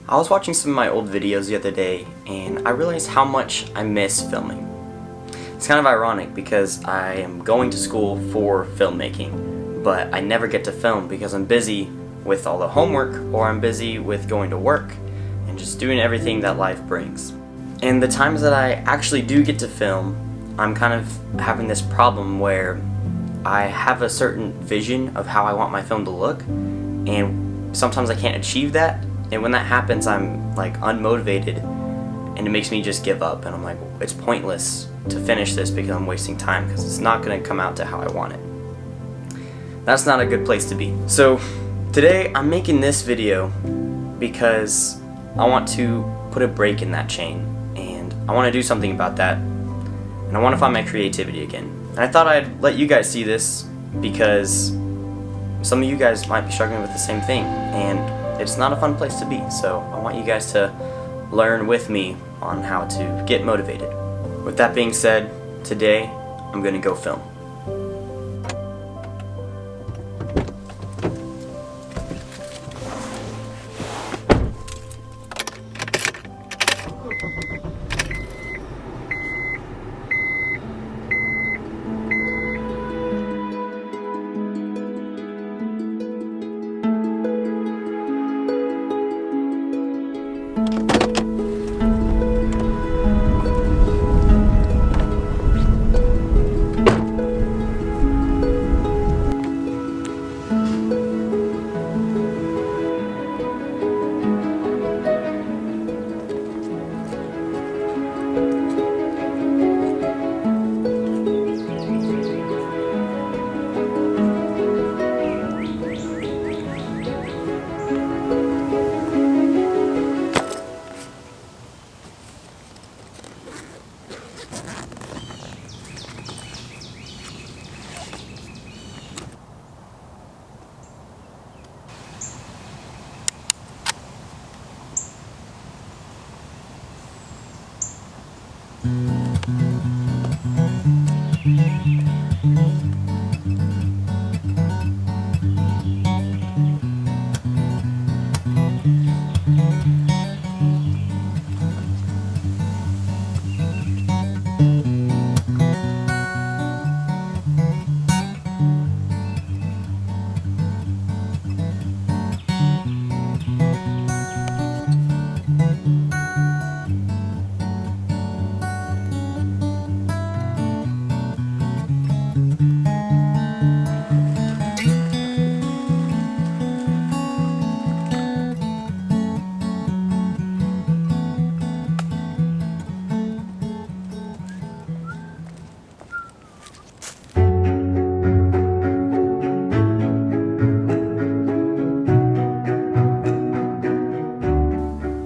I was watching some of my old videos the other day and I realized how much I miss filming. It's kind of ironic because I am going to school for filmmaking, but I never get to film because I'm busy with all the homework or I'm busy with going to work and just doing everything that life brings. And the times that I actually do get to film, I'm kind of having this problem where I have a certain vision of how I want my film to look, and sometimes I can't achieve that. And when that happens, I'm like unmotivated and it makes me just give up, and I'm like, it's pointless to finish this because I'm wasting time because it's not going to come out to how I want it. That's not a good place to be. So today I'm making this video because I want to put a break in that chain and I want to do something about that, and I want to find my creativity again. And I thought I'd let you guys see this because some of you guys might be struggling with the same thing, and it's not a fun place to be, so I want you guys to learn with me on how to get motivated. With that being said, today I'm going to go film.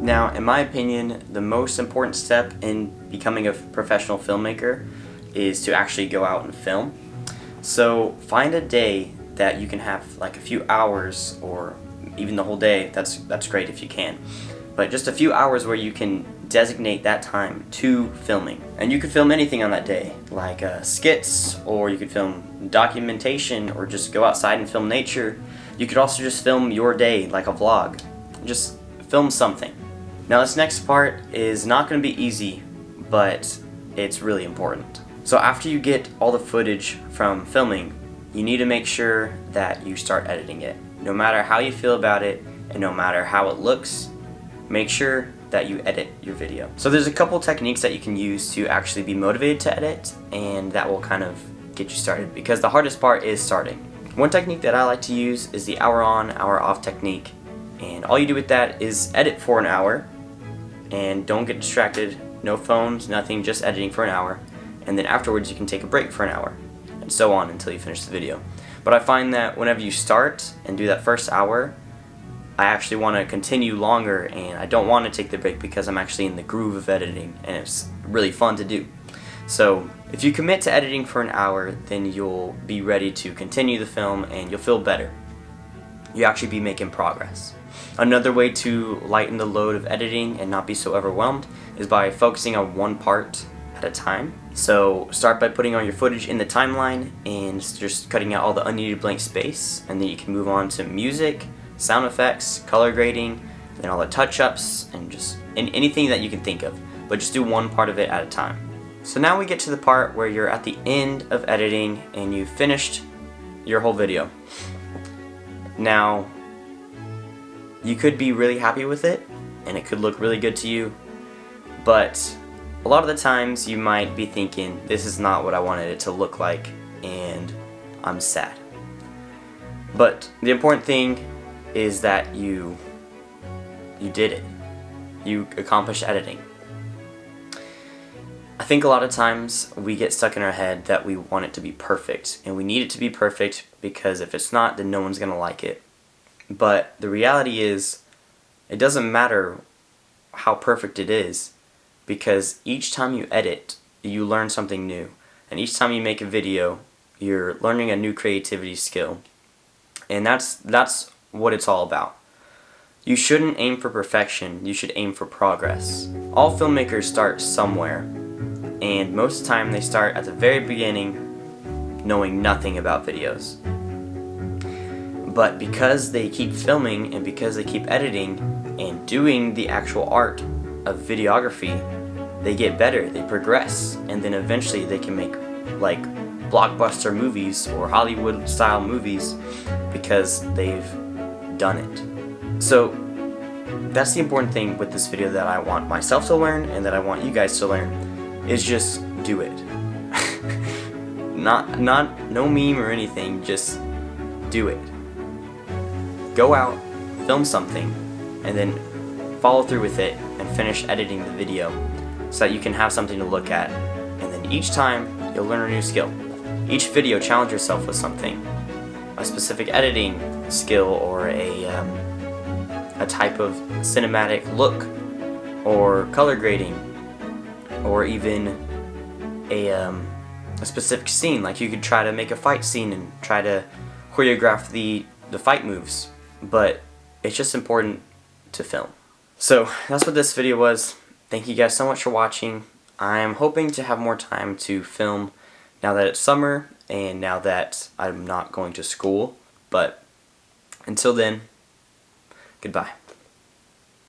Now, in my opinion, the most important step in becoming a professional filmmaker is to actually go out and film. So find a day that you can have like a few hours, or even the whole day. That's great if you can. But just a few hours where you can designate that time to filming. And you could film anything on that day, like skits, or you could film documentation, or just go outside and film nature. You could also just film your day like a vlog. Just film something. Now this next part is not going to be easy, but it's really important. So after you get all the footage from filming, you need to make sure that you start editing it. No matter how you feel about it, and no matter how it looks, make sure that you edit your video. So there's a couple techniques that you can use to actually be motivated to edit, and that will kind of get you started, because the hardest part is starting. One technique that I like to use is the hour on, hour off technique, and all you do with that is edit for an hour, and don't get distracted, no phones, nothing, just editing for an hour, and then afterwards you can take a break for an hour, and so on until you finish the video. But I find that whenever you start and do that first hour, I actually want to continue longer, and I don't want to take the break because I'm actually in the groove of editing and it's really fun to do. So if you commit to editing for an hour, then you'll be ready to continue the film and you'll feel better. You'll actually be making progress. Another way to lighten the load of editing and not be so overwhelmed is by focusing on one part at a time. So start by putting all your footage in the timeline and just cutting out all the unneeded blank space, and then you can move on to music, sound effects, color grading, and all the touch-ups and just anything that you can think of, but just do one part of it at a time. So now we get to the part where you're at the end of editing and you've finished your whole video. Now, you could be really happy with it and it could look really good to you, but a lot of the times you might be thinking, this is not what I wanted it to look like, and I'm sad. But the important thing is that you did it. You accomplished editing. I think a lot of times we get stuck in our head that we want it to be perfect, and we need it to be perfect because if it's not, then no one's gonna like it. But the reality is, it doesn't matter how perfect it is, because each time you edit, you learn something new. And each time you make a video, you're learning a new creativity skill. And that's what it's all about. You shouldn't aim for perfection, you should aim for progress. All filmmakers start somewhere, and most of the time they start at the very beginning knowing nothing about videos. But because they keep filming and because they keep editing and doing the actual art of videography, they get better, they progress, and then eventually they can make like blockbuster movies or Hollywood style movies because they've done it. So that's the important thing with this video that I want myself to learn and that I want you guys to learn, is just do it. No meme or anything, just do it. Go out, film something, and then follow through with it and finish editing the video so that you can have something to look at. And then each time you'll learn a new skill. Each video challenge yourself with something. A specific editing skill, or a type of cinematic look, or color grading, or even a specific scene. Like you could try to make a fight scene and try to choreograph the fight moves, but it's just important to film. So that's what this video was. Thank you guys so much for watching. I'm hoping to have more time to film now that it's summer and now that I'm not going to school, but until then, goodbye.